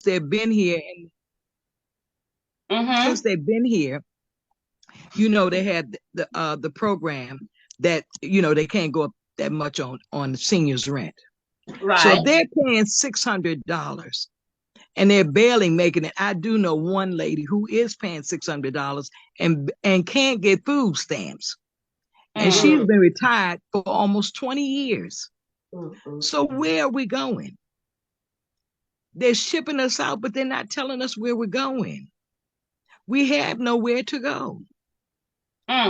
they've been here and since they've been here, they had the program that they can't go up that much on the seniors' rent. So Right. if they're paying $600 and they're barely making it, I do know one lady who is paying $600 and can't get food stamps, and she's been retired for almost 20 years. So where are we going? They're shipping us out, but they're not telling us where we're going. We have nowhere to go.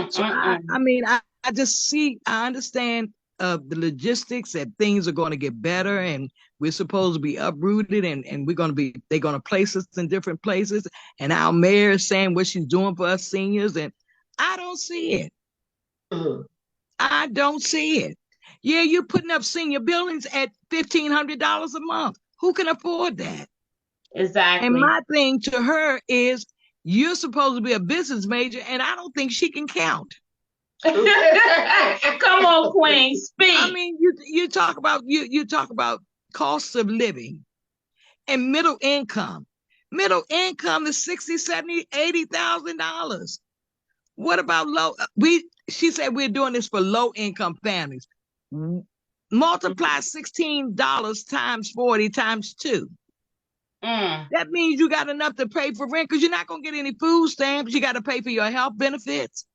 So I mean, I just see, I understand the logistics that things are going to get better, and we're supposed to be uprooted, and they're going to place us in different places. And our mayor is saying what she's doing for us seniors, and I don't see it. I don't see it. Yeah, you're putting up senior buildings at $1,500 a month. Who can afford that? Exactly. And my thing to her is, you're supposed to be a business major, and I don't think she can count. Come on, Queen, speak. I mean, you talk about cost of living and middle income. Middle income is $60,000, $70,000, $80,000. What about low? She said we're doing this for low income families. Multiply $16 times 40 times 2. That means you got enough to pay for rent, because you're not going to get any food stamps. You got to pay for your health benefits.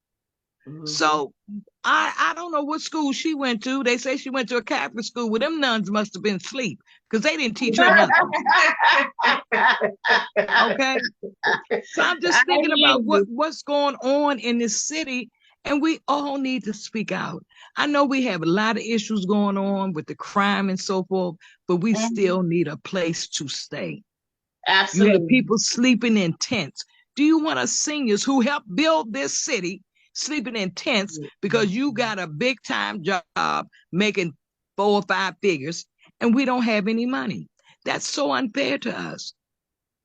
So I don't know what school she went to. They say she went to a Catholic school. Well, them nuns must have been asleep, because they didn't teach her nothing. Okay. So I'm just thinking about what's going on in this city, and we all need to speak out. I know we have a lot of issues going on with the crime and so forth, but we still need a place to stay. Absolutely. You have people sleeping in tents. Do you want us seniors who helped build this city sleeping in tents because you got a big time job making 4 or 5 figures and we don't have any money? That's so unfair to us.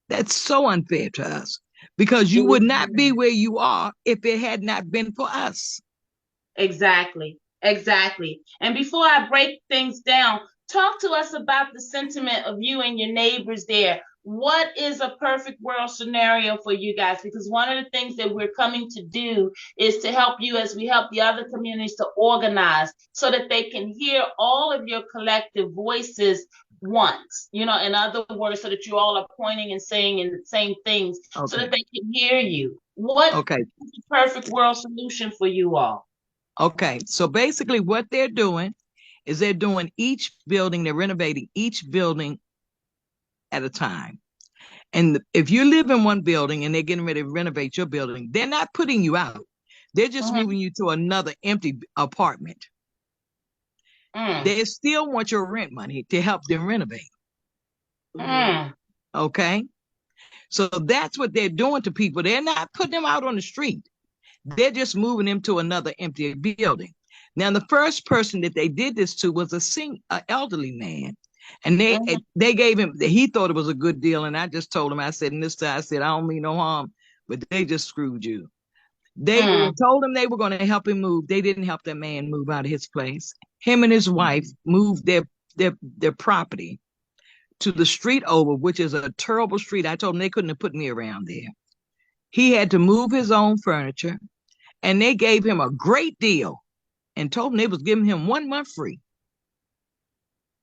That's so unfair to us, because you would not be where you are if it had not been for us. Exactly. And before I break things down, talk to us about the sentiment of you and your neighbors there. What is a perfect world scenario for you guys? Because one of the things that we're coming to do is to help you as we help the other communities to organize so that they can hear all of your collective voices once, in other words, so that you all are pointing and saying in the same things so that they can hear you. What is the perfect world solution for you all? Okay, so basically what they're doing is they're renovating each building at a time. And if you live in one building and they're getting ready to renovate your building, they're not putting you out. They're just moving you to another empty apartment. They still want your rent money to help them renovate. Okay? So that's what they're doing to people. They're not putting them out on the street. They're just moving them to another empty building. Now, the first person that they did this to was an elderly man. And they gave him, he thought it was a good deal. And I just told him, I said, I don't mean no harm, but they just screwed you. They told him they were going to help him move. They didn't help that man move out of his place. Him and his wife moved their property to the street over, which is a terrible street. I told them they couldn't have put me around there. He had to move his own furniture, and they gave him a great deal and told him they was giving him 1 month free.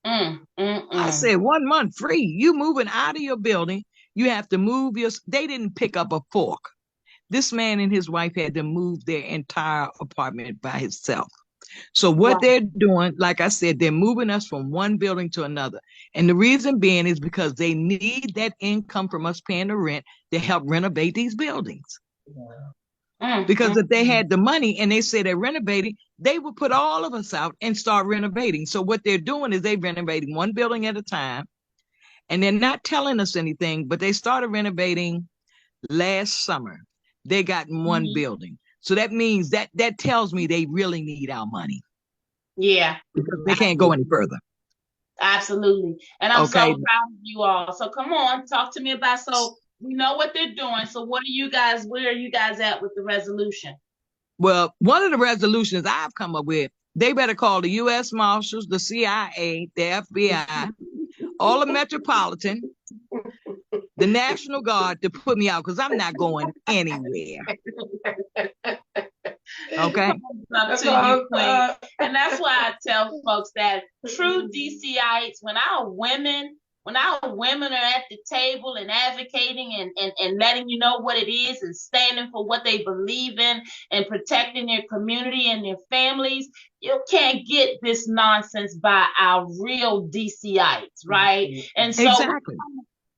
I said, 1 month free? You moving out of your building, you have to move they didn't pick up a fork. This man and his wife had to move their entire apartment by himself. So what they're doing, like I said, they're moving us from one building to another. And the reason being is because they need that income from us paying the rent to help renovate these buildings. Because if they had the money and they say they're renovating, they would put all of us out and start renovating. So what they're doing is they're renovating one building at a time, and they're not telling us anything, but they started renovating last summer. They got one building. So that means that tells me they really need our money. Yeah. Because they can't go any further. Absolutely. And I'm so proud of you all. So come on, talk to me about, so we know what they're doing. So where are you guys at with the resolution? Well, one of the resolutions I've come up with, they better call the U.S. Marshals, the CIA, the FBI, all the Metropolitan, the National Guard to put me out because I'm not going anywhere. Okay. Up to you, Queen. And that's why I tell folks that true DCites, when our women are at the table and advocating and letting you know what it is and standing for what they believe in and protecting their community and their families, you can't get this nonsense by our real DCites, right? And so exactly.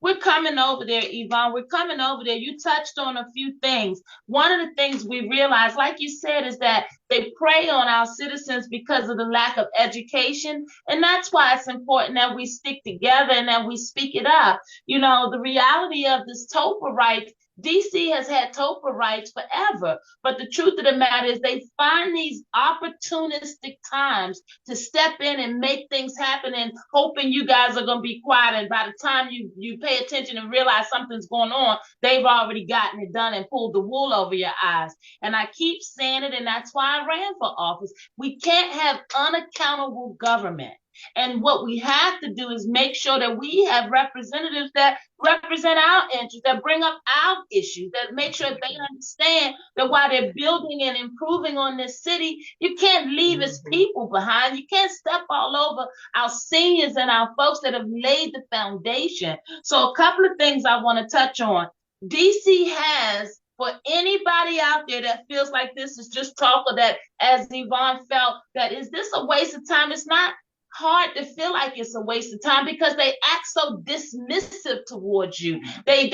We're coming over there, Yvonne. We're coming over there. You touched on a few things. One of the things we realized, like you said, is that they prey on our citizens because of the lack of education. And that's why it's important that we stick together and that we speak it up. You know, the reality of this TOPA rights, DC has had TOPA rights forever. But the truth of the matter is they find these opportunistic times to step in and make things happen and hoping you guys are going to be quiet. And by the time you pay attention and realize something's going on, they've already gotten it done and pulled the wool over your eyes. And I keep saying it, and that's why I ran for office. We can't have unaccountable government. And what we have to do is make sure that we have representatives that represent our interests, that bring up our issues, that make sure they understand that while they're building and improving on this city, you can't leave its people behind. You can't step all over our seniors and our folks that have laid the foundation. So a couple of things I want to touch on. DC has, for anybody out there that feels like this is just talk, or that, as Yvonne felt, that is this a waste of time? It's not hard to feel like it's a waste of time because they act so dismissive towards you. They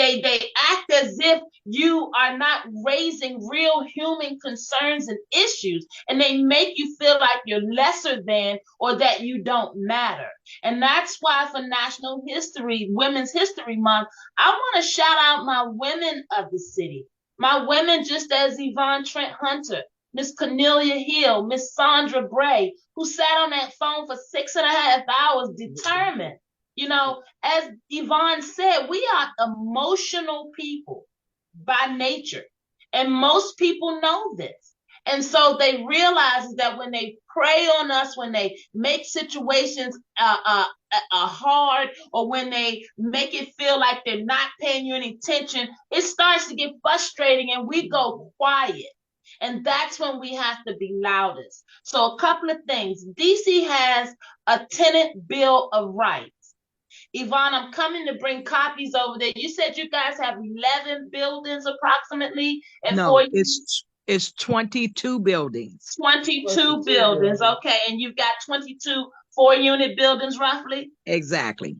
act as if you are not raising real human concerns and issues, and they make you feel like you're lesser than or that you don't matter. And that's why for National History, Women's History Month, I want to shout out my women of the city. My women, just as Yvonne Trent Hunter, Miss Cornelia Hill, Miss Sandra Bray, who sat on that phone for 6.5 hours determined. You know, as Yvonne said, we are emotional people by nature. And most people know this. And so they realize that when they prey on us, when they make situations hard, or when they make it feel like they're not paying you any attention, it starts to get frustrating and we go quiet. And that's when we have to be loudest. So a couple of things. DC has a tenant bill of rights. Yvonne, I'm coming to bring copies over there. You said you guys have 11 buildings approximately. And no, it's 22 buildings. 22 buildings. Okay. And you've got 22 4-unit buildings roughly? Exactly.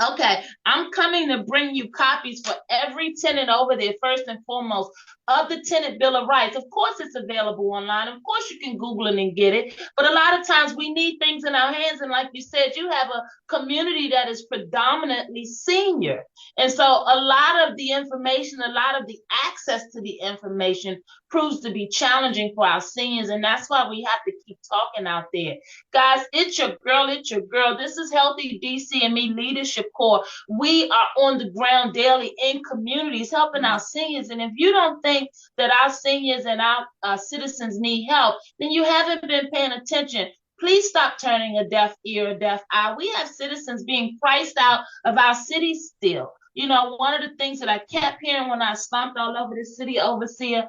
Okay, I'm coming to bring you copies for every tenant over there, first and foremost, of the Tenant Bill of Rights. Of course, it's available online. Of course, you can Google it and get it. But a lot of times we need things in our hands. And like you said, you have a community that is predominantly senior. And so a lot of the information, a lot of the access to the information proves to be challenging for our seniors. And that's why we have to keep talking out there. Guys, it's your girl. It's your girl. This is Healthy DC and Me Leadership Corps. We are on the ground daily in communities helping our seniors. And if you don't think that our seniors and our citizens need help, then you haven't been paying attention. Please stop turning a deaf ear, a deaf eye. We have citizens being priced out of our cities still. You know, one of the things that I kept hearing when I stomped all over the city overseer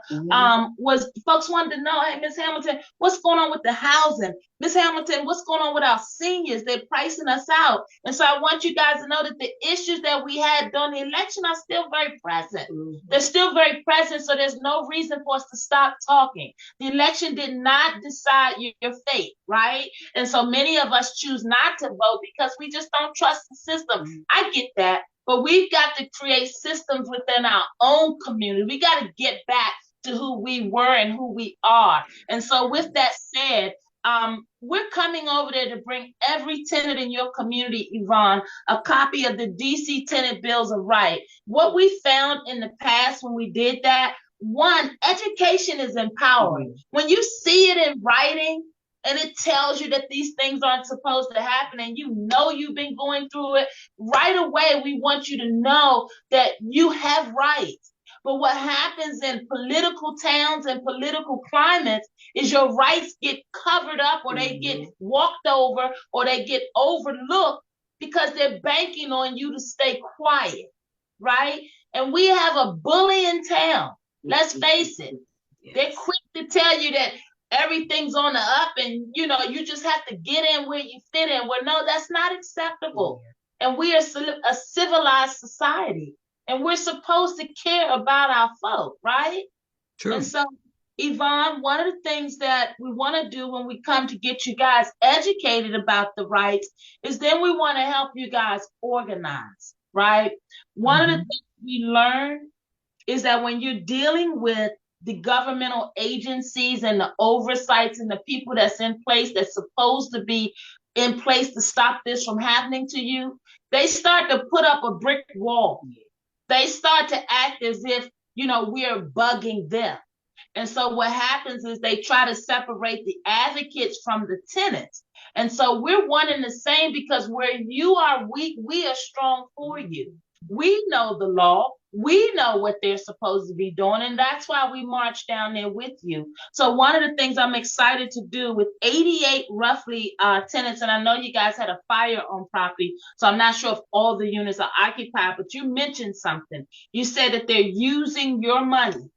was folks wanted to know, hey, Ms. Hamilton, what's going on with the housing? Ms. Hamilton, what's going on with our seniors? They're pricing us out. And so I want you guys to know that the issues that we had during the election are still very present. They're still very present, so there's no reason for us to stop talking. The election did not decide your fate, right? And so many of us choose not to vote because we just don't trust the system. I get that. But we've got to create systems within our own community. We got to get back to who we were and who we are. And so with that said, we're coming over there to bring every tenant in your community, Yvonne, a copy of the DC Tenant Bills of Rights. What we found in the past when we did that, one, education is empowering. When you see it in writing, and it tells you that these things aren't supposed to happen, and you know you've been going through it, right away we want you to know that you have rights. But what happens in political towns and political climates is your rights get covered up, or they get walked over, or they get overlooked because they're banking on you to stay quiet. right? And we have a bully in town. Let's face it. Yes. They're quick to tell you that everything's on the up and, you just have to get in where you fit in. Well, no, that's not acceptable. Yeah. And we are a civilized society, and we're supposed to care about our folk, right? True. And so, Yvonne, one of the things that we want to do when we come to get you guys educated about the rights is then we want to help you guys organize, right? One of the things we learn is that when you're dealing with the governmental agencies and the oversights and the people that's in place that's supposed to be in place to stop this from happening to you, they start to put up a brick wall. They start to act as if, we're bugging them. And so what happens is they try to separate the advocates from the tenants. And so we're one and the same, because where you are weak, we are strong for you. We know the law. We know what they're supposed to be doing. And that's why we march down there with you. So one of the things I'm excited to do with 88 roughly tenants, and I know you guys had a fire on property, so I'm not sure if all the units are occupied, but you mentioned something. You said that they're using your money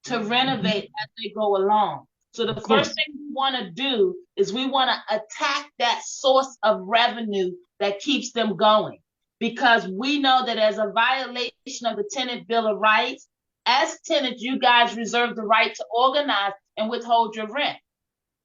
to renovate as they go along. So the first thing we want to do is we want to attack that source of revenue that keeps them going, because we know that as a violation of the Tenant Bill of Rights, as tenants, you guys reserve the right to organize and withhold your rent.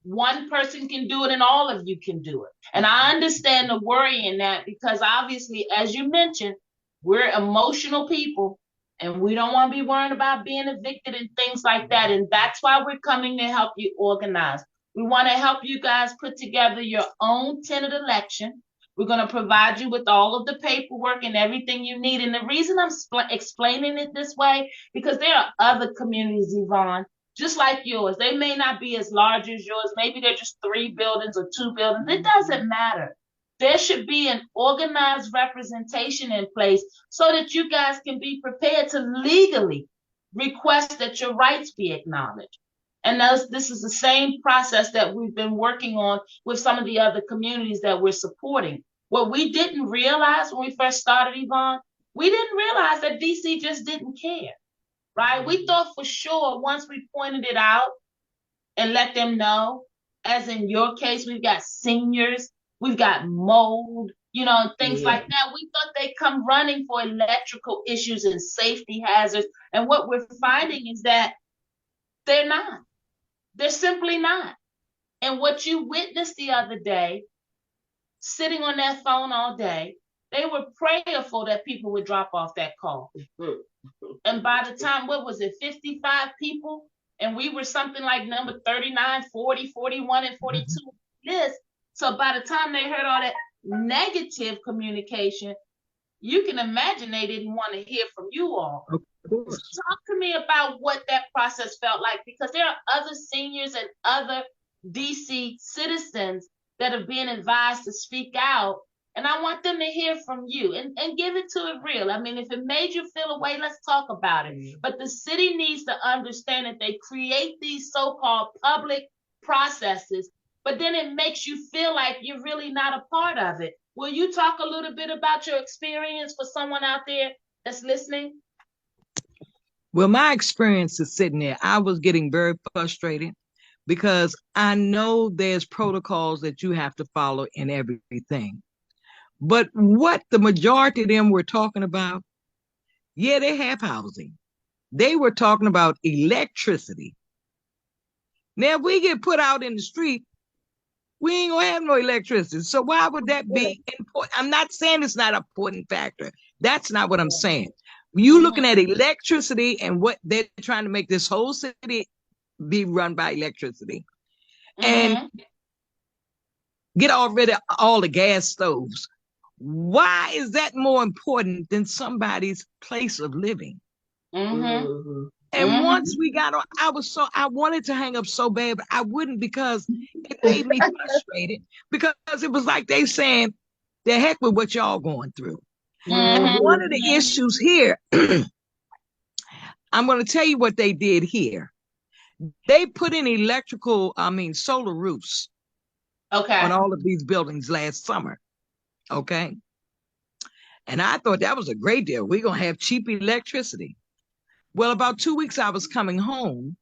One person can do it and all of you can do it. And I understand the worry in that, because obviously, as you mentioned, we're emotional people. And we don't want to be worrying about being evicted and things like that. And that's why we're coming to help you organize. We want to help you guys put together your own tenant election. We're going to provide you with all of the paperwork and everything you need. And the reason I'm explaining it this way, because there are other communities, Yvonne, just like yours. They may not be as large as yours. Maybe they're just 3 buildings or 2 buildings. It doesn't matter. There should be an organized representation in place so that you guys can be prepared to legally request that your rights be acknowledged. And this is the same process that we've been working on with some of the other communities that we're supporting. What we didn't realize when we first started, Yvonne, we didn't realize that DC just didn't care, right? We thought for sure once we pointed it out and let them know, as in your case, we've got seniors, we've got mold, things like that. We thought they'd come running for electrical issues and safety hazards. And what we're finding is that they're not. They're simply not. And what you witnessed the other day, sitting on that phone all day, they were prayerful that people would drop off that call. And by the time, what was it, 55 people? And we were something like number 39, 40, 41, and 42 list. So by the time they heard all that negative communication, you can imagine they didn't want to hear from you all. Talk to me about what that process felt like, because there are other seniors and other DC citizens that are being advised to speak out. And I want them to hear from you and give it to it real. I mean, if it made you feel a way, let's talk about it. But the city needs to understand that they create these so-called public processes, but then it makes you feel like you're really not a part of it. Will you talk a little bit about your experience for someone out there that's listening? Well, my experience is sitting there. I was getting very frustrated because I know there's protocols that you have to follow in everything. But what the majority of them were talking about, yeah, they have housing. They were talking about electricity. Now, if we get put out in the street, we ain't gonna have no electricity. So why would that be important? I'm not saying it's not an important factor. That's not what I'm saying. You looking at electricity and what they're trying to make this whole city be run by electricity. And get rid of all the gas stoves. Why is that more important than somebody's place of living? And once we got on, I wanted to hang up so bad, but I wouldn't, because it made me frustrated, because it was like they saying, the heck with what y'all going through. And one of the issues here, I'm going to tell you what they did here. They put in solar roofs on all of these buildings last summer. Okay. And I thought that was a great deal. We're going to have cheap electricity. Well, about 2 weeks, I was coming home,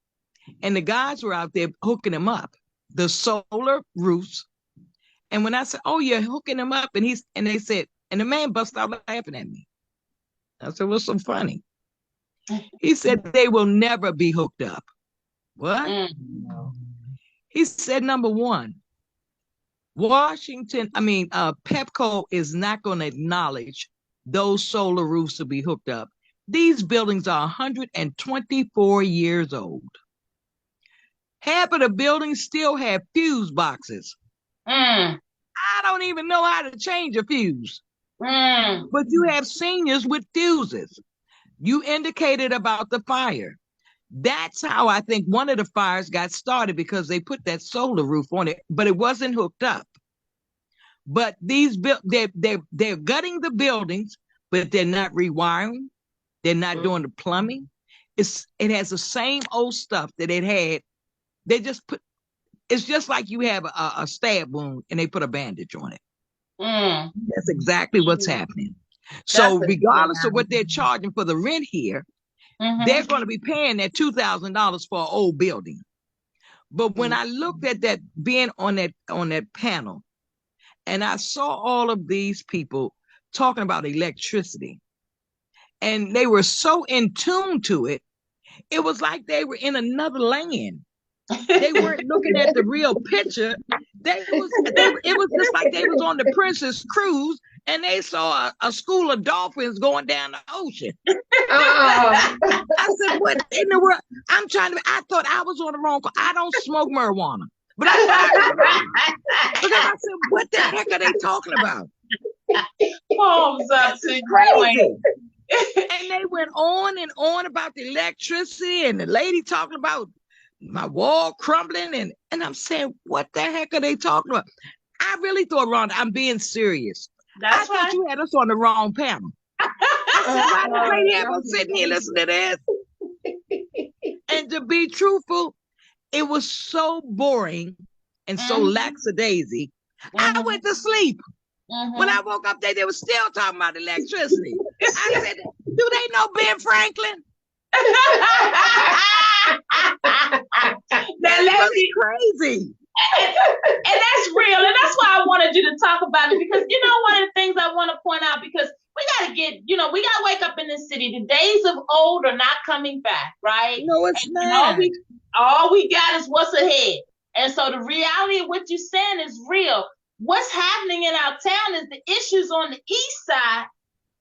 and the guys were out there hooking them up, the solar roofs. And when I said, "Oh, you're hooking them up," and they said, and the man busted out laughing at me. I said, "What's so funny?" He said, "They will never be hooked up." What? He said, number one, Pepco is not going to acknowledge those solar roofs to be hooked up. These buildings are 124 years old. Half of the buildings still have fuse boxes. I don't even know how to change a fuse. But you have seniors with fuses. You indicated about the fire. That's how I think one of the fires got started, because they put that solar roof on it, but it wasn't hooked up. But they're gutting the buildings, but they're not rewiring. They're not doing the plumbing. It has the same old stuff that it had. They just it's just like you have a stab wound and they put a bandage on it. That's exactly what's happening. So regardless of what they're charging for the rent here, they're going to be paying that $2,000 for an old building. But when I looked at that, being on that panel, and I saw all of these people talking about electricity, and they were so in tune to it, it was like they were in another land. They weren't looking at the real picture. It was just like they was on the Princess Cruise and they saw a school of dolphins going down the ocean. I said, "What in the world?" I thought I was on the wrong. I don't smoke marijuana, but I because I said, "What the heck are they talking about?" Palms up to crazy. And they went on and on about the electricity, and the lady talking about my wall crumbling, and I'm saying, what the heck are they talking about? I really thought, Rhonda, I'm being serious. I thought you had us on the wrong panel. I said, "Why the lady have us sitting here listening to this?" And to be truthful, it was so boring and so lackadaisy. I went to sleep. When I woke up, they were still talking about electricity. I said, "Do they know Ben Franklin?" That's crazy. And that's real. And that's why I wanted you to talk about it, because one of the things I want to point out, because we got to wake up in this city. The days of old are not coming back, right? No, it's not. All we got is what's ahead. And so the reality of what you're saying is real. What's happening in our town is the issues on the east side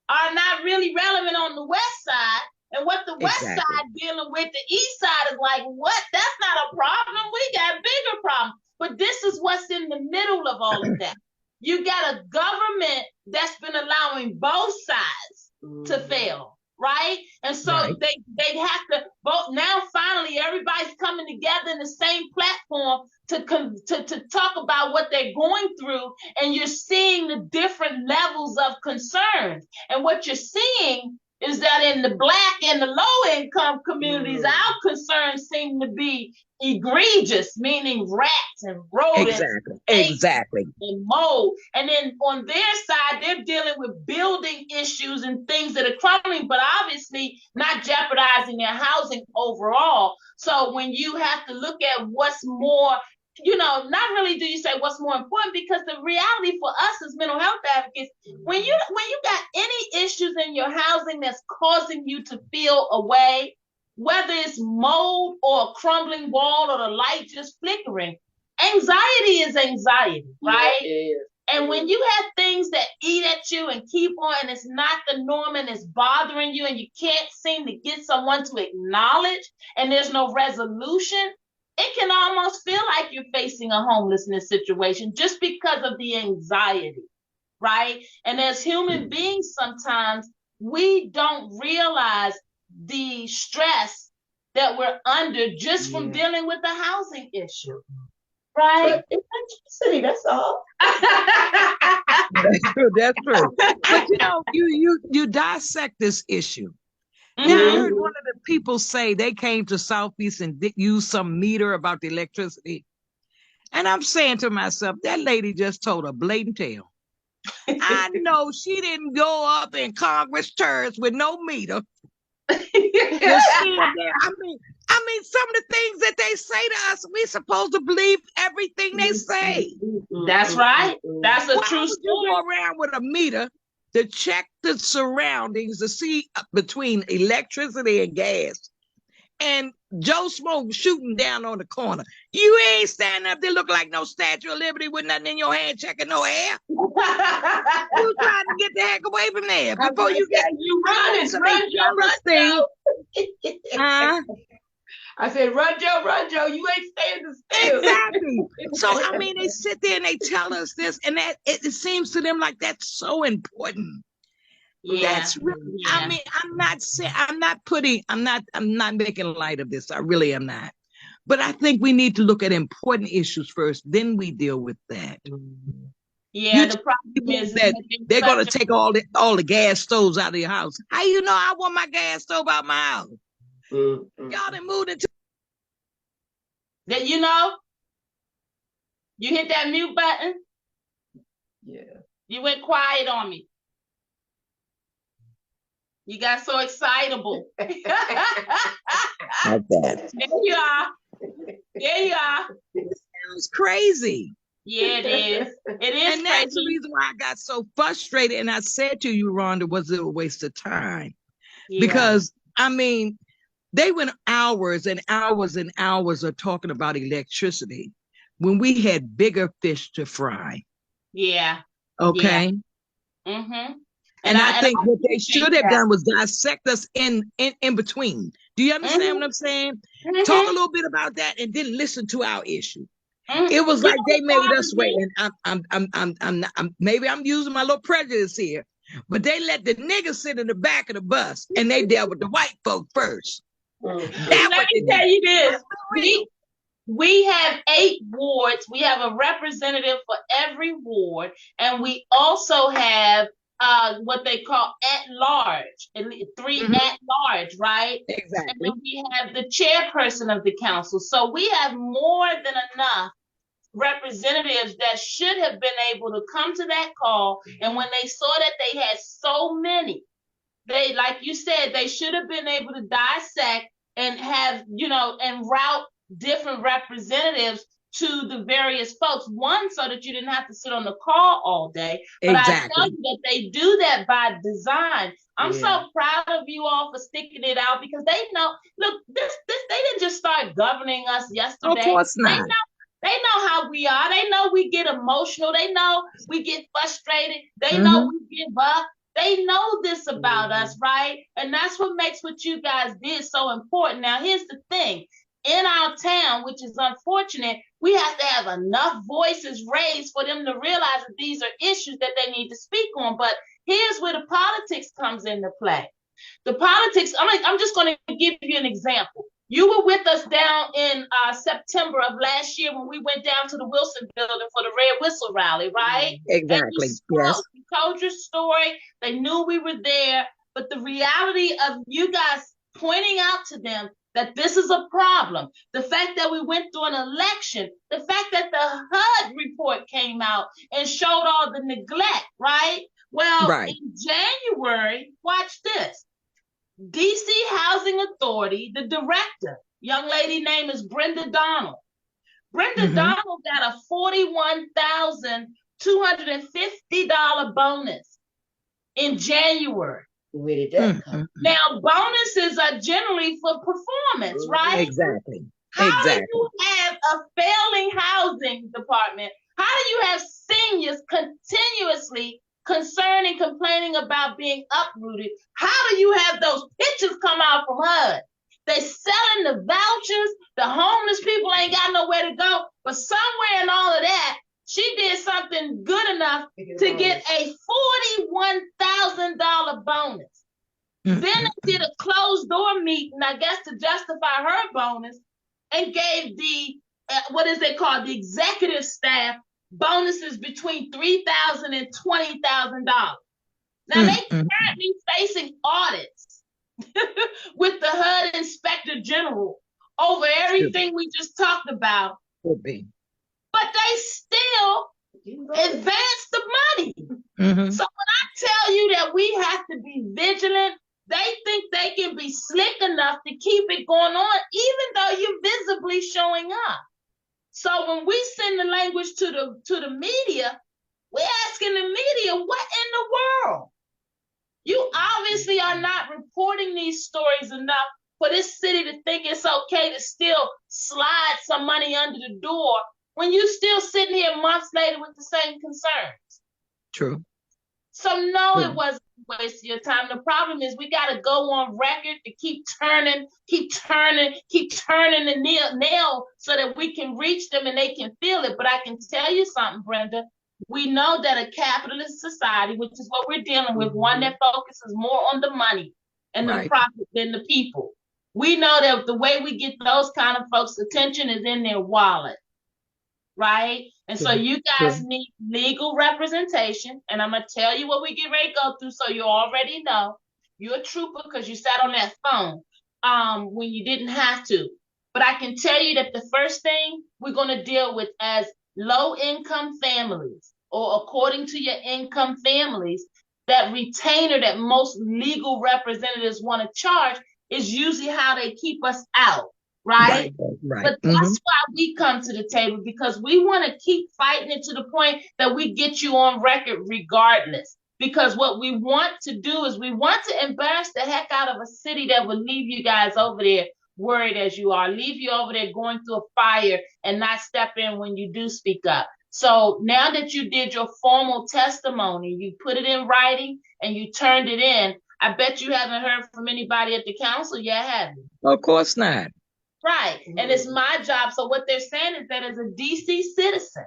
are not really relevant on the west side. And what the west side dealing with, the east side is like, what? That's not a problem. We got bigger problems. But this is what's in the middle of all of that. You got a government that's been allowing both sides to fail, right? And so they have to both. Now finally everybody's coming together in the same platform to talk about what they're going through, and you're seeing the different levels of concerns. And what you're seeing is that in the Black and the low income communities, our concerns seem to be egregious, meaning rats and rodents, exactly, and mold. And then on their side, they're dealing with building issues and things that are crumbling, but obviously not jeopardizing their housing overall. So when you have to look at what's more, not really do you say what's more important, because the reality for us as mental health advocates, when you got any issues in your housing that's causing you to feel away, whether it's mold or a crumbling wall or the light just flickering, anxiety is anxiety, right? Yeah. And when you have things that eat at you and keep on, and it's not the norm and it's bothering you, and you can't seem to get someone to acknowledge, and there's no resolution, it can almost feel like you're facing a homelessness situation just because of the anxiety, right? And as human beings, sometimes we don't realize the stress that we're under just from dealing with the housing issue, right? It's electricity, that's all. That's true. But you dissect this issue. Now, I heard one of the people say they came to Southeast and used some meter about the electricity. And I'm saying to myself, that lady just told a blatant tale. I know she didn't go up in Congress turns with no meter. To sit there. I mean, some of the things that they say to us, we're supposed to believe everything they say. That's right. That's a Why true would you story. go around with a meter to check the surroundings to see between electricity and gas? And Joe Smoke shooting down on the corner. You ain't standing up there looking like no Statue of Liberty with nothing in your hand, checking no air. You trying to get the heck away from there before you get you run, some run, Joe, I said, run, Joe, you ain't standing still. Exactly. So I mean, they sit there and they tell us this, and that it seems to them like that's so important. Yeah. That's really, I mean, I'm not making light of this. I really am not. But I think we need to look at important issues first, then we deal with that. Yeah, the problem is that they're going to take all the gas stoves out of your house. How you know I want my gas stove out my house? Y'all done moved into that, you know, you hit that mute button. Yeah. You went quiet on me. You got so excitable. There you are. There you are. It sounds crazy. Yeah, it is. It is. And that's the reason why I got so frustrated. And I said to you, Rhonda, was it a waste of time? Yeah. Because, I mean, they went hours and hours and hours of talking about electricity when we had bigger fish to fry. Yeah. Okay. Yeah. Mm-hmm. And I think what they should have done was dissect us in between. Do you understand what I'm saying? Talk a little bit about that and then listen to our issue. It was like they made us wait, and I'm maybe I'm using my little prejudice here, but they let the niggas sit in the back of the bus and they dealt with the white folk first. Let me tell you this. We have 8 wards. We have a representative for every ward, and we also have what they call at large, 3 at large, right? Exactly. And then we have the chairperson of the council. So we have more than enough representatives that should have been able to come to that call. And when they saw that they had so many, they, like you said, they should have been able to dissect and have, you know, and route different representatives to the various folks. One, so that you didn't have to sit on the call all day. But I tell you that they do that by design. I'm so proud of you all for sticking it out, because they know, look, this they didn't just start governing us yesterday. Of course not. They know how we are. They know we get emotional. They know we get frustrated. They know we give up. They know this about us, right? And that's what makes what you guys did so important. Now, here's the thing. In our town, which is unfortunate, we have to have enough voices raised for them to realize that these are issues that they need to speak on. But here's where the politics comes into play. The politics, I'm just going to give you an example. You were with us down in September of last year when we went down to the Wilson building for the Red Whistle rally, right? Exactly. Yes. You told your story. They knew we were there. But the reality of you guys pointing out to them that this is a problem, the fact that we went through an election, the fact that the HUD report came out and showed all the neglect, right? Well, in January, watch this. DC Housing Authority, the director, young lady name is Brenda Donald. Brenda Donald got a $41,250 bonus in January. Where did that come? Now, bonuses are generally for performance, right? Exactly. How do you have a failing housing department? How do you have seniors continuously concerned and complaining about being uprooted? How do you have those pictures come out from HUD? They selling the vouchers. The homeless people ain't got nowhere to go. But somewhere in all of that, she did something good enough to get a $41,000 bonus. Then they did a closed door meeting, I guess, to justify her bonus, and gave the, what is it called, the executive staff bonuses between $3,000 and $20,000. Now they currently facing audits with the HUD Inspector General over everything we just talked about. Could be. But they still advance the money. Mm-hmm. So when I tell you that we have to be vigilant, they think they can be slick enough to keep it going on, even though you're visibly showing up. So when we send the language to the media, we're asking the media, what in the world? You obviously are not reporting these stories enough for this city to think it's okay to still slide some money under the door when you still sitting here months later with the same concerns. True. So no, it wasn't a waste of your time. The problem is we got to go on record to keep turning the nail so that we can reach them and they can feel it. But I can tell you something, Brenda. We know that a capitalist society, which is what we're dealing with, one that focuses more on the money and the profit than the people. We know that the way we get those kind of folks' attention is in their wallet. Right? And so you guys need legal representation. And I'm going to tell you what we get ready to go through so you already know. You're a trooper because you sat on that phone when you didn't have to. But I can tell you that the first thing we're going to deal with as low-income families, or according to your income families, that retainer that most legal representatives want to charge is usually how they keep us out. Right. But that's why we come to the table, because we want to keep fighting it to the point that we get you on record regardless. Because what we want to do is we want to embarrass the heck out of a city that will leave you guys over there worried as you are, leave you over there going through a fire and not step in when you do speak up. So now that you did your formal testimony, you put it in writing and you turned it in, I bet you haven't heard from anybody at the council yet, have you? Of course not. Right. And it's my job. So what they're saying is that as a DC citizen,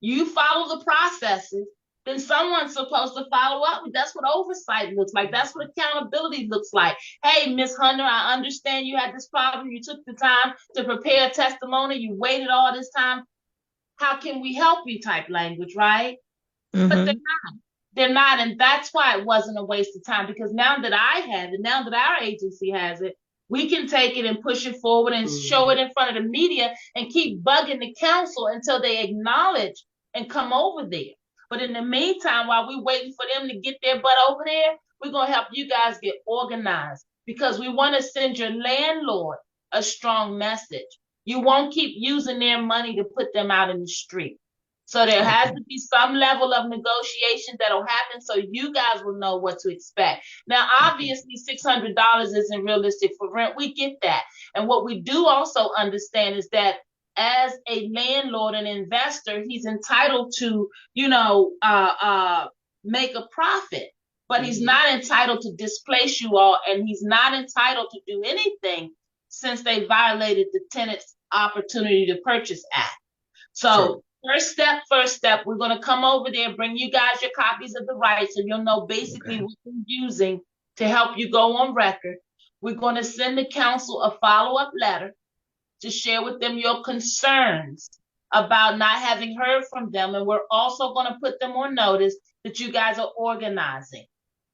you follow the processes, then someone's supposed to follow up. That's what oversight looks like. That's what accountability looks like. Hey, Ms. Hunter, I understand you had this problem. You took the time to prepare a testimony. You waited all this time. How can we help you type language, right? But they're not. They're not. And that's why it wasn't a waste of time, because now that I have it, now that our agency has it, we can take it and push it forward and show it in front of the media and keep bugging the council until they acknowledge and come over there. But in the meantime, while we're waiting for them to get their butt over there, we're going to help you guys get organized, because we want to send your landlord a strong message. You won't keep using their money to put them out in the street. So there has to be some level of negotiation that'll happen so you guys will know what to expect. Now, obviously, $600 isn't realistic for rent. We get that. And what we do also understand is that as a landlord and investor, he's entitled to, make a profit. But he's not entitled to displace you all, and he's not entitled to do anything since they violated the Tenants Opportunity to Purchase Act. So first step, we're going to come over there, bring you guys your copies of the rights so you'll know basically what we're using to help you go on record. We're going to send the council a follow-up letter to share with them your concerns about not having heard from them. And we're also going to put them on notice that you guys are organizing.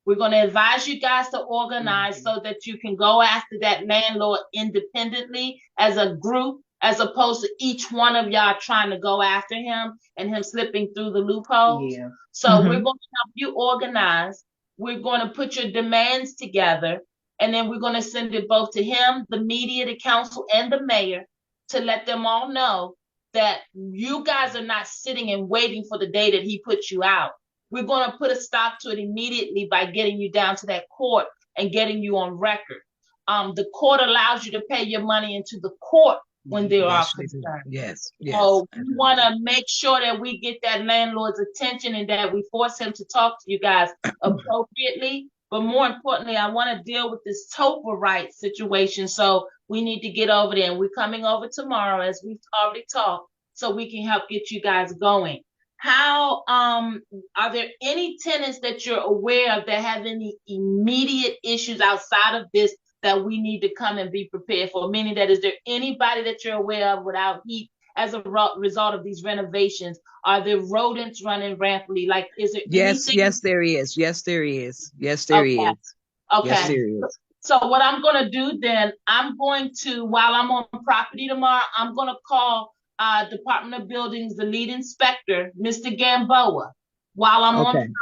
We're going to advise you guys to organize so that you can go after that landlord independently as a group, as opposed to each one of y'all trying to go after him and him slipping through the loopholes. Yeah. So we're going to help you organize. We're going to put your demands together, and then we're going to send it both to him, the media, the council, and the mayor to let them all know that you guys are not sitting and waiting for the day that he puts you out. We're going to put a stop to it immediately by getting you down to that court and getting you on record. The court allows you to pay your money into the court when there are concerns. Yes. So we want to make sure that we get that landlord's attention and that we force him to talk to you guys appropriately. But more importantly, I want to deal with this TOPA right situation. So we need to get over there, and we're coming over tomorrow, as we've already talked, so we can help get you guys going. How are there any tenants that you're aware of that have any immediate issues outside of this that we need to come and be prepared for? Meaning that, is there anybody that you're aware of without heat as a result of these renovations? Are there rodents running rampantly? Like, is there anything? Yes, there is. Yes, there is. Okay. Yes, there is. So what I'm going to do then, I'm going to, while I'm on property tomorrow, I'm going to call Department of Buildings, the lead inspector, Mr. Gamboa, while I'm on property.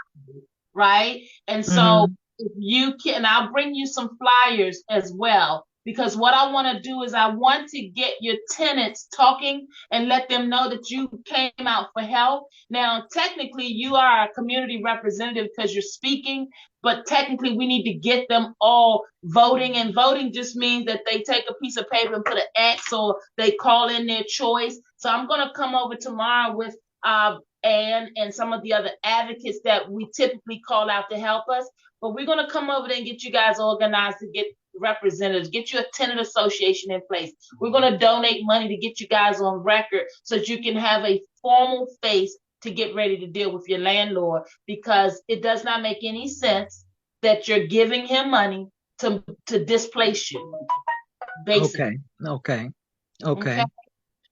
right? And so if you can, I'll bring you some flyers as well, because what I want to do is I want to get your tenants talking and let them know that you came out for help. Now, technically, you are a community representative because you're speaking, but technically we need to get them all voting, and voting just means that they take a piece of paper and put an X, or they call in their choice. So I'm going to come over tomorrow with Ann and some of the other advocates that we typically call out to help us. But we're going to come over there and get you guys organized to get representatives, get you a tenant association in place. We're going to donate money to get you guys on record so that you can have a formal face to get ready to deal with your landlord, because it does not make any sense that you're giving him money to displace you, basically. Okay.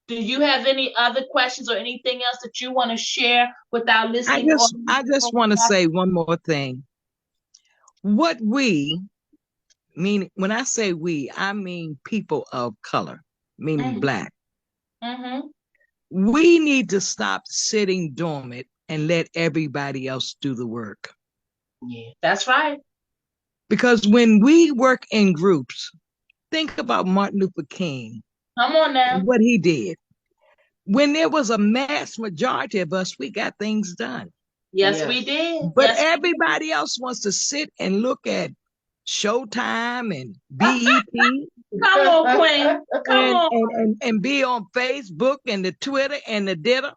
Do you have any other questions or anything else that you want to share with our listening audience? I just want to say one more thing. What we mean, when I say we, I mean people of color, meaning Black. We need to stop sitting dormant and let everybody else do the work. Yeah, that's right. Because when we work in groups, think about Martin Luther King. Come on now. What he did. When there was a mass majority of us, we got things done. Yes, we did. But everybody else wants to sit and look at Showtime and BET. Come on, Queen. Come on. And be on Facebook and the Twitter and the Ditter.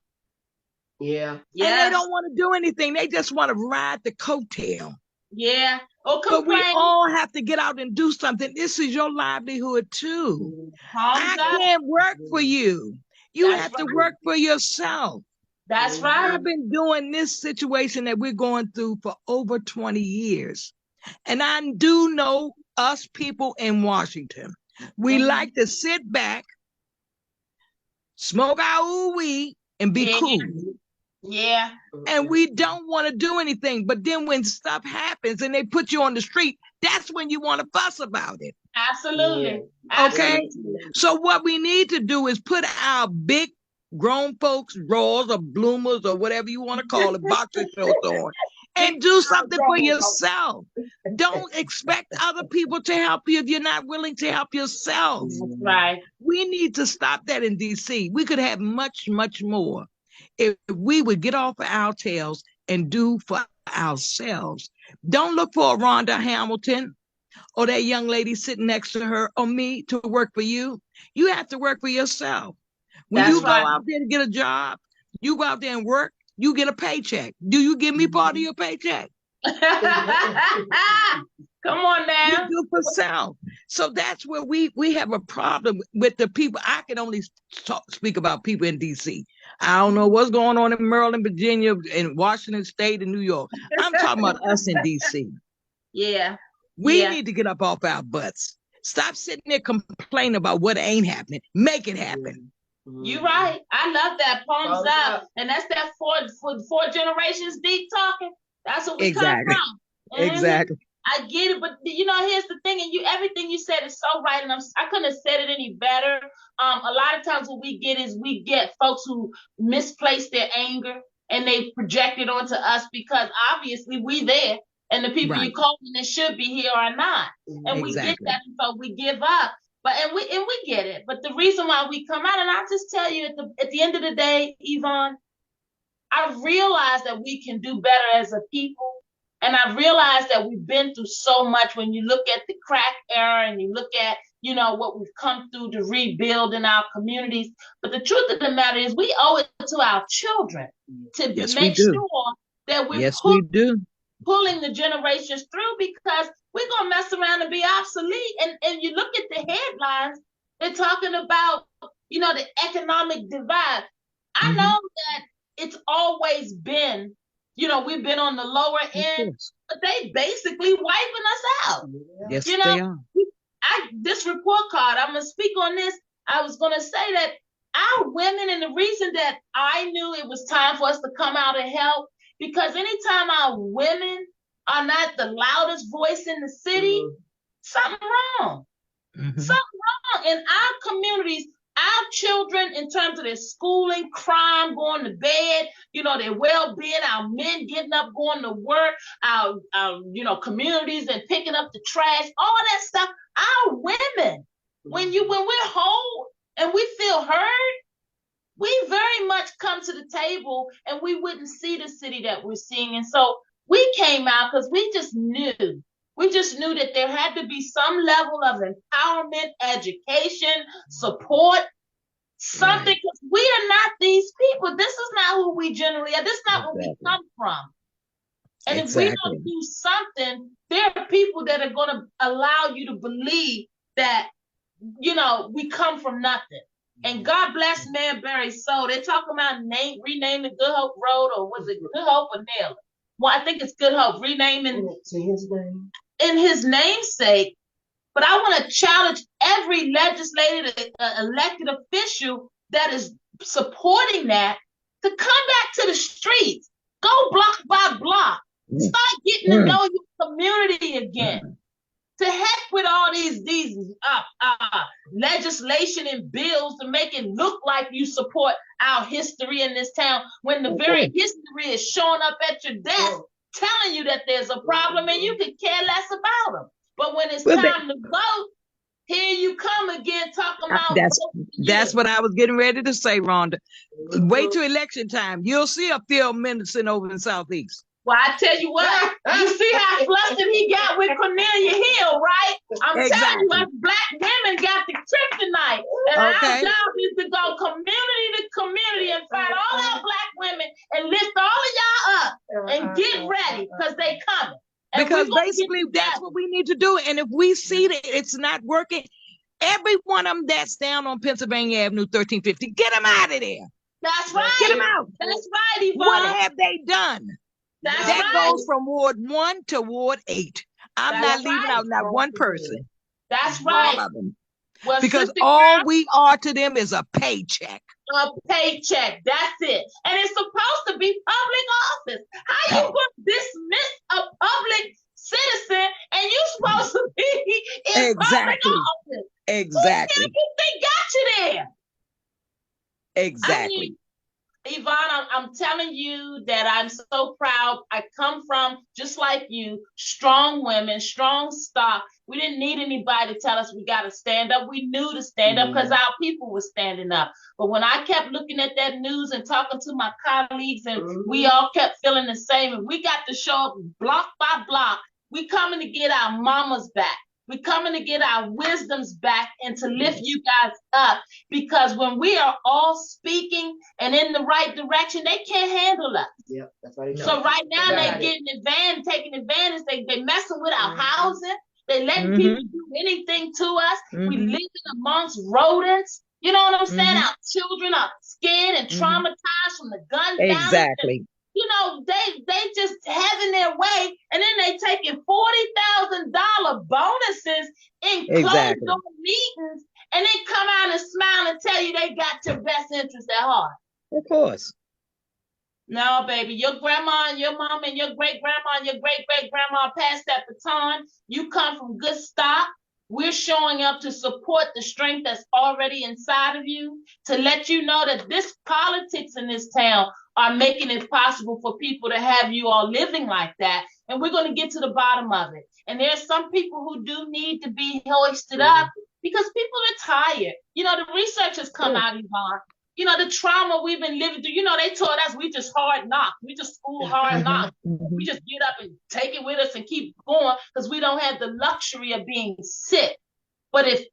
Yeah. And they don't want to do anything. They just want to ride the coattail. Yeah. Oh, but we all have to get out and do something. This is your livelihood too. I can't work for you. You have to work for yourself. That's right. I've been doing this situation that we're going through for over 20 years. And I do know us people in Washington. We like to sit back, smoke our weed, and be cool. Yeah. And we don't want to do anything. But then when stuff happens and they put you on the street, that's when you want to fuss about it. Absolutely. Yeah. Okay. So what we need to do is put our big grown folks drawers or bloomers or whatever you want to call it, boxer shorts on, and do something for yourself. Don't expect other people to help you if you're not willing to help yourself. That's right. We need to stop that in DC. We could have much, much more if we would get off of our tails and do for ourselves. Don't look for a Rhonda Hamilton or that young lady sitting next to her or me to work for you. You have to work for yourself. When you go out there to get a job, you go out there and work, you get a paycheck. Do you give me part of your paycheck? Come on now. You do for self. So that's where we have a problem with the people. I can only speak about people in DC. I don't know what's going on in Maryland, Virginia, and Washington State and New York. I'm talking about us in DC. Yeah. We need to get up off our butts. Stop sitting there complaining about what ain't happening. Make it happen. You're right. I love that. Palms up. And that's that four generations deep talking. That's what we come from. Exactly. I get it, but here's the thing, and everything you said is so right, and I couldn't have said it any better. A lot of times what we get folks who misplace their anger and they project it onto us because obviously we there, and the people you calling that should be here are not, and we get that, and so we give up. But we get it. But the reason why we come out, and I'll just tell you at the end of the day, Yvonne, I realize that we can do better as a people. And I realize that we've been through so much. When you look at the crack era and you look at, what we've come through to rebuild in our communities. But the truth of the matter is we owe it to our children to make sure that we're pulling the generations through, because we're going to mess around and be obsolete. And you look at the headlines, they're talking about, the economic divide. I know that it's always been, we've been on the lower end, but they basically wiping us out. Yes, they are. This report card, I'm going to speak on this. I was going to say that our women, and the reason that I knew it was time for us to come out and help, because anytime our women are not the loudest voice in the city, something wrong. Something wrong. In our communities, Our children, in terms of their schooling, crime, going to bed, their well-being, our men getting up, going to work, our communities and picking up the trash, all that stuff. Our women, when we're whole and we feel heard, we very much come to the table and we wouldn't see the city that we're seeing. And so we came out because we just knew that there had to be some level of empowerment, education, support, something, because we are not these people. This is not who we generally are. This is not where we come from. And if we don't do something, there are people that are going to allow you to believe that, we come from nothing. And God bless Manbury's soul. They're talking about renaming Good Hope Road, or was it Good Hope or Nail? Well, I think it's Good Hope, renaming to his name. In his namesake. But I want to challenge every legislative, elected official that is supporting that to come back to the streets. Go block by block. Start getting to know your community again. To heck with all these legislation and bills to make it look like you support our history in this town, when the very history is showing up at your desk telling you that there's a problem and you could care less about them. But when it's time to vote, here you come again talking about that's what I was getting ready to say, Rhonda. Wait till election time. You'll see a Phil Mendelssohn over in Southeast. Well, I tell you what, you see how flustered he got with Cornelia Hill, right? I'm telling you, us Black women got the kryptonite. And our job is to go community to community and find all our Black women and lift all of y'all up and get ready, because they coming. And because basically that's what we need to do. And if we see that it's not working, every one of them that's down on Pennsylvania Avenue 1350, get them out of there. That's right. Get them out. That's right, Yvonne. What have they done? That goes from Ward 1 to Ward 8. I'm not leaving out not one person. That's right. All of them. Well, because all we are to them is a paycheck. A paycheck. That's it. And it's supposed to be public office. How you going to dismiss a public citizen and you supposed to be in public office? Exactly. They got you there. Exactly. Yvonne, I'm telling you that I'm so proud. I come from, just like you, strong women, strong stock. We didn't need anybody to tell us we got to stand up. We knew to stand up because our people were standing up. But when I kept looking at that news and talking to my colleagues, and we all kept feeling the same, and we got to show up block by block. We coming to get our mamas back. We're coming to get our wisdoms back and to lift you guys up, because when we are all speaking and in the right direction, they can't handle us. Yep, that's right. So right now they're taking advantage. They messing with our housing. They letting people do anything to us. We living amongst rodents. You know what I'm saying? Our children are scared and traumatized from the gun violence. Exactly. They just having their way, and then they taking $40,000 bonuses in closed door meetings, and then come out and smile and tell you they got your best interest at heart. Of course. No, baby, your grandma and your mom and your great-grandma and your great-great-grandma passed that baton. You come from good stock. We're showing up to support the strength that's already inside of you, to let you know that this politics in this town are making it possible for people to have you all living like that. And we're going to get to the bottom of it. And there's some people who do need to be hoisted up because people are tired. The research has come out, Yvonne. The trauma we've been living through, they told us we just hard knock. We just school hard knock. We just get up and take it with us and keep going because we don't have the luxury of being sick. But if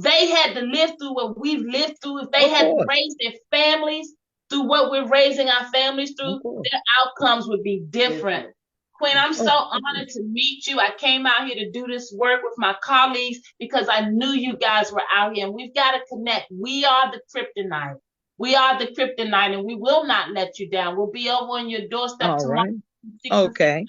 they had to live through what we've lived through, if they had to raise their families through what we're raising our families through, their outcomes would be different. Quinn, I'm so honored to meet you. I came out here to do this work with my colleagues because I knew you guys were out here, and we've got to connect. We are the kryptonite. We are the kryptonite, and we will not let you down. We'll be over on your doorstep tomorrow. Right. Okay.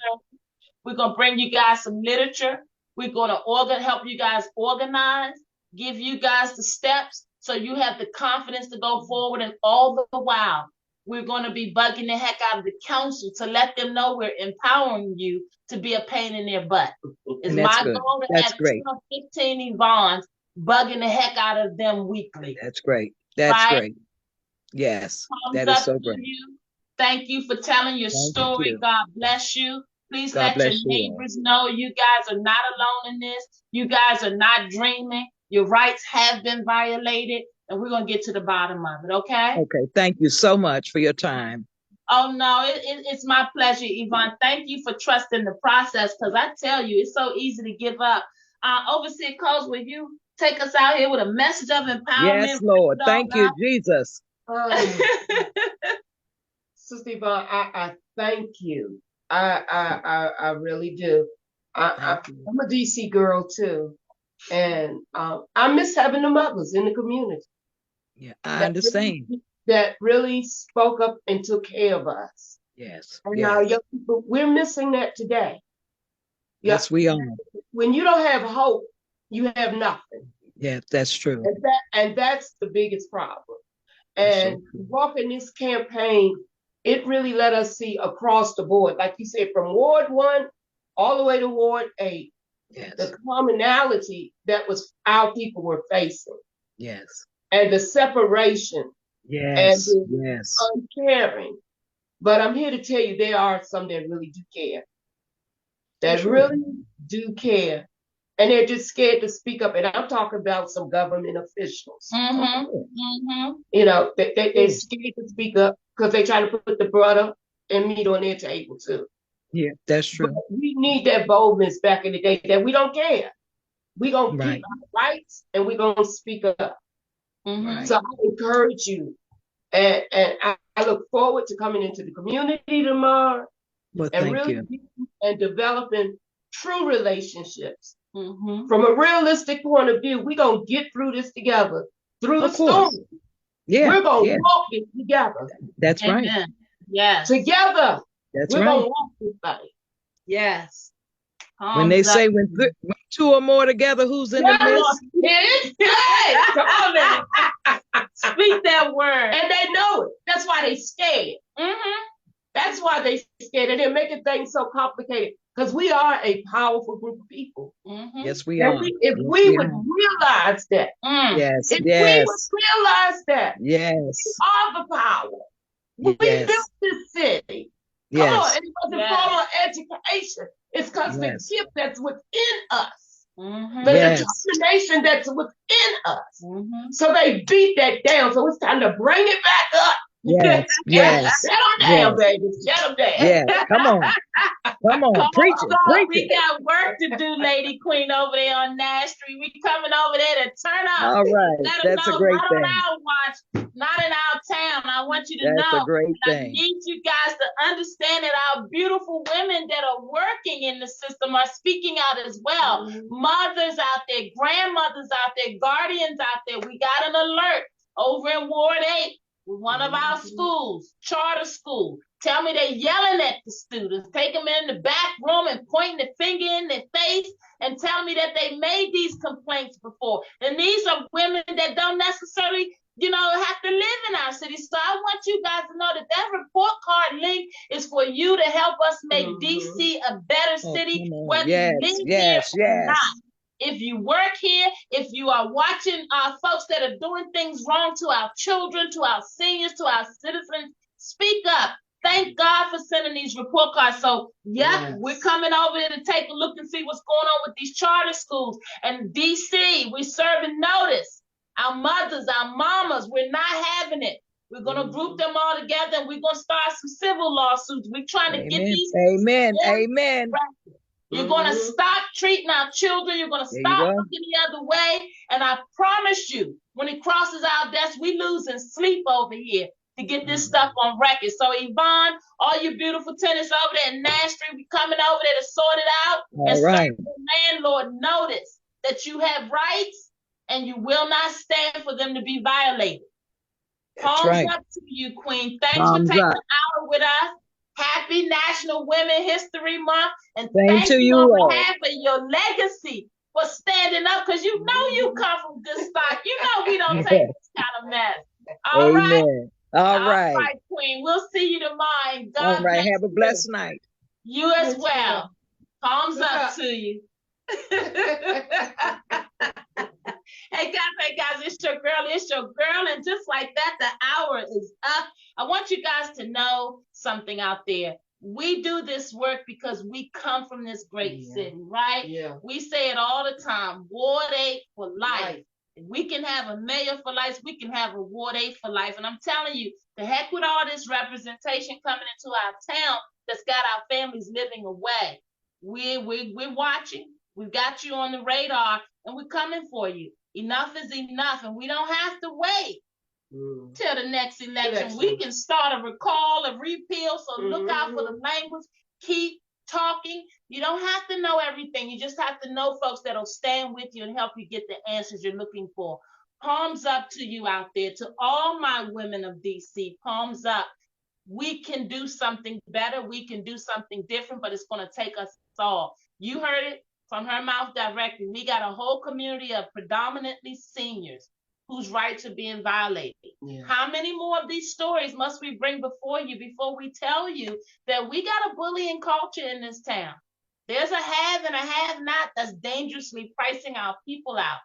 We're going to bring you guys some literature. We're going to help you guys organize, give you guys the steps so you have the confidence to go forward. And all the while, we're going to be bugging the heck out of the council to let them know we're empowering you to be a pain in their butt. It's my goal to have 10 or 15 Yvonnes bugging the heck out of them weekly. That's great. That's Right? great. Yes, Thumbs that is up so to great. you. Thank you for telling your Thank story. you. God bless you. Please God let your bless you all. neighbors know you guys are not alone in this. You guys are not dreaming. Your rights have been violated, and we're going to get to the bottom of it, okay? Okay, thank you so much for your time. Oh, no, it's my pleasure, Yvonne. Thank you for trusting the process, because I tell you, it's so easy to give up. Overseer Coles, will you take us out here with a message of empowerment? Yes, Lord. Thank you, Jesus. Sister Yvonne, I thank you. I really do. I'm a DC girl too, and I miss having the mothers in the community. Yeah, I understand. That really spoke up and took care of us. Yes. And now young people, we're missing that today. Yes, we are. When you don't have hope, you have nothing. Yeah, that's true. And that's the biggest problem. And walking this campaign, it really let us see across the board, like you said, from Ward 1 all the way to Ward 8, the commonality that was our people were facing. Yes. And the separation. Yes. And the uncaring. But I'm here to tell you, there are some that really do care. That really do care. And they're just scared to speak up. And I'm talking about some government officials. You know, they're scared to speak up because they try to put the butter and meat on their table too. Yeah, that's true. But we need that boldness back in the day that we don't care. We're going to keep our rights and we're going to speak up. So I encourage you. And I look forward to coming into the community tomorrow and really and developing true relationships. From a realistic point of view, we're going to get through this together. Through the storm. Yeah. We're going to walk it together. That's right. Yes. Together. That's we're going to walk this thing. Yes. When they say when two or more together, who's in the midst? Hey, come on now. Speak that word. And they know it. That's why they scared. That's why they scared. And they're making things so complicated. Because we are a powerful group of people. Yes, we are. If we would realize that. If we would realize that. Yes. We are the power. We built this city. Come on. And it wasn't for education. It's because the gift that's within us. The determination that's within us. So they beat that down. So it's time to bring it back up. Yes. Shut them down, baby. Shut them down. Yeah, come on. Come on, preach it. We got work to do, Lady Queen, over there on Nash Street. We coming over there to turn up. All right. That's a great thing. Not on our watch, not in our town. I want you to know. That's a great thing. I need you guys to understand that our beautiful women that are working in the system are speaking out as well. Mothers out there, grandmothers out there, guardians out there. We got an alert over in Ward 8. One of our schools, charter school, tell me they're yelling at the students, take them in the back room and pointing the finger in their face and tell me that they made these complaints before. And these are women that don't necessarily, have to live in our city. So I want you guys to know that report card link is for you to help us make DC a better city, whether you live here or not. If you work here, if you are watching folks that are doing things wrong to our children, to our seniors, to our citizens, speak up. Thank God for sending these report cards. So, we're coming over there to take a look and see what's going on with these charter schools. And DC, we're serving notice. Our mothers, our mamas, we're not having it. We're going to group them all together and we're going to start some civil lawsuits. We're trying to get these. Amen. You're going to stop treating our children. You're going to stop looking the other way. And I promise you, when it crosses our desk, we losing sleep over here to get this stuff on record. So Yvonne, all you beautiful tenants over there in Nash Street, we coming over there to sort it out. And serve the landlord notice that you have rights and you will not stand for them to be violated. Palms up to you, Queen. Thanks for taking an hour with us. Happy National Women History Month. And thank you on behalf of your legacy for standing up, because you come from good stock. We don't take this kind of mess. All right. All right, Queen. We'll see you tomorrow. God all right. Have a blessed night. You as well. Palms up to you. Hey guys, it's your girl, and just like that, the hour is up. I want you guys to know something out there. We do this work because we come from this great city, right? Yeah. We say it all the time, Ward 8 for life. If we can have a mayor for life, we can have a Ward 8 for life. And I'm telling you, the heck with all this representation coming into our town that's got our families living away. We're watching. We've got you on the radar, and we're coming for you. Enough is enough, and we don't have to wait till the next election. We can start a recall, a repeal, so look out for the language. Keep talking. You don't have to know everything. You just have to know folks that'll stand with you and help you get the answers you're looking for. Palms up to you out there, to all my women of DC, palms up. We can do something better. We can do something different, but it's going to take us all. You heard it from her mouth directly. We got a whole community of predominantly seniors whose rights are being violated. Yeah. How many more of these stories must we bring before you before we tell you that we got a bullying culture in this town? There's a have and a have not that's dangerously pricing our people out.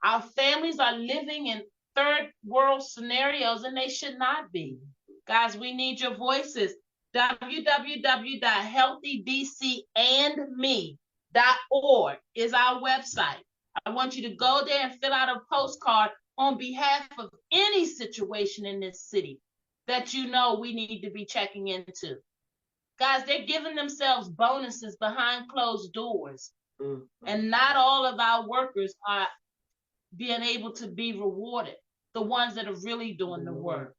Our families are living in third world scenarios, and they should not be. Guys, we need your voices. www.healthydcandme.org is our website. I want you to go there and fill out a postcard on behalf of any situation in this city that you know we need to be checking into. Guys, they're giving themselves bonuses behind closed doors. And not all of our workers are being able to be rewarded, the ones that are really doing the work.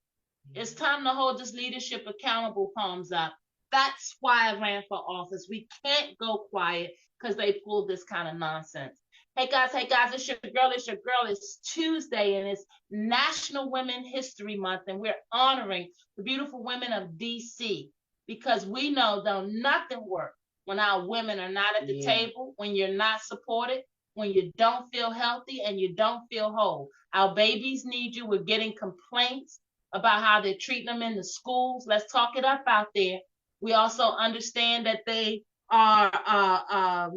It's time to hold this leadership accountable, palms up. That's why I ran for office. We can't go quiet because they pulled this kind of nonsense. Hey guys, it's your girl. It's Tuesday, and it's National Women History Month, and we're honoring the beautiful women of DC because we know that nothing works when our women are not at the table, when you're not supported, when you don't feel healthy and you don't feel whole. Our babies need you. We're getting complaints about how they're treating them in the schools. Let's talk it up out there. We also understand that they are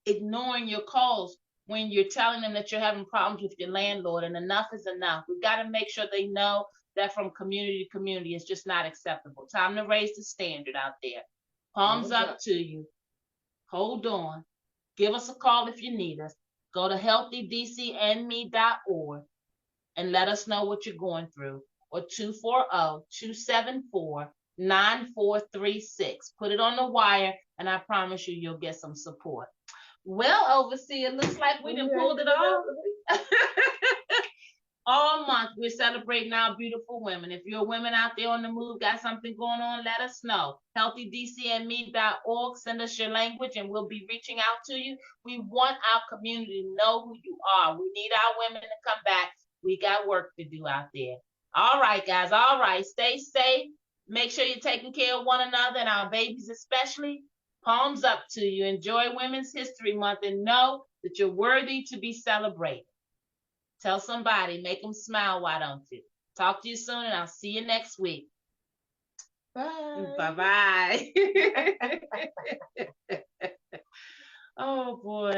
ignoring your calls when you're telling them that you're having problems with your landlord, and enough is enough. We've got to make sure they know that from community to community, it's just not acceptable. Time to raise the standard out there. Palms up to you. Hold on. Give us a call if you need us. Go to healthydcandme.org and let us know what you're going through, or 240-274-9436. Put it on the wire, and I promise you, you'll get some support. Well, Overseer, looks like we done pulled it off. All month, we're celebrating our beautiful women. If you're a woman out there on the move, got something going on, let us know. healthydcandme.org. Send us your language, and we'll be reaching out to you. We want our community to know who you are. We need our women to come back. We got work to do out there. All right, guys. All right. Stay safe. Make sure you're taking care of one another and our babies especially. Palms up to you. Enjoy Women's History Month and know that you're worthy to be celebrated. Tell somebody, make them smile, why don't you? Talk to you soon, and I'll see you next week. Bye. Bye-bye. Oh, boy.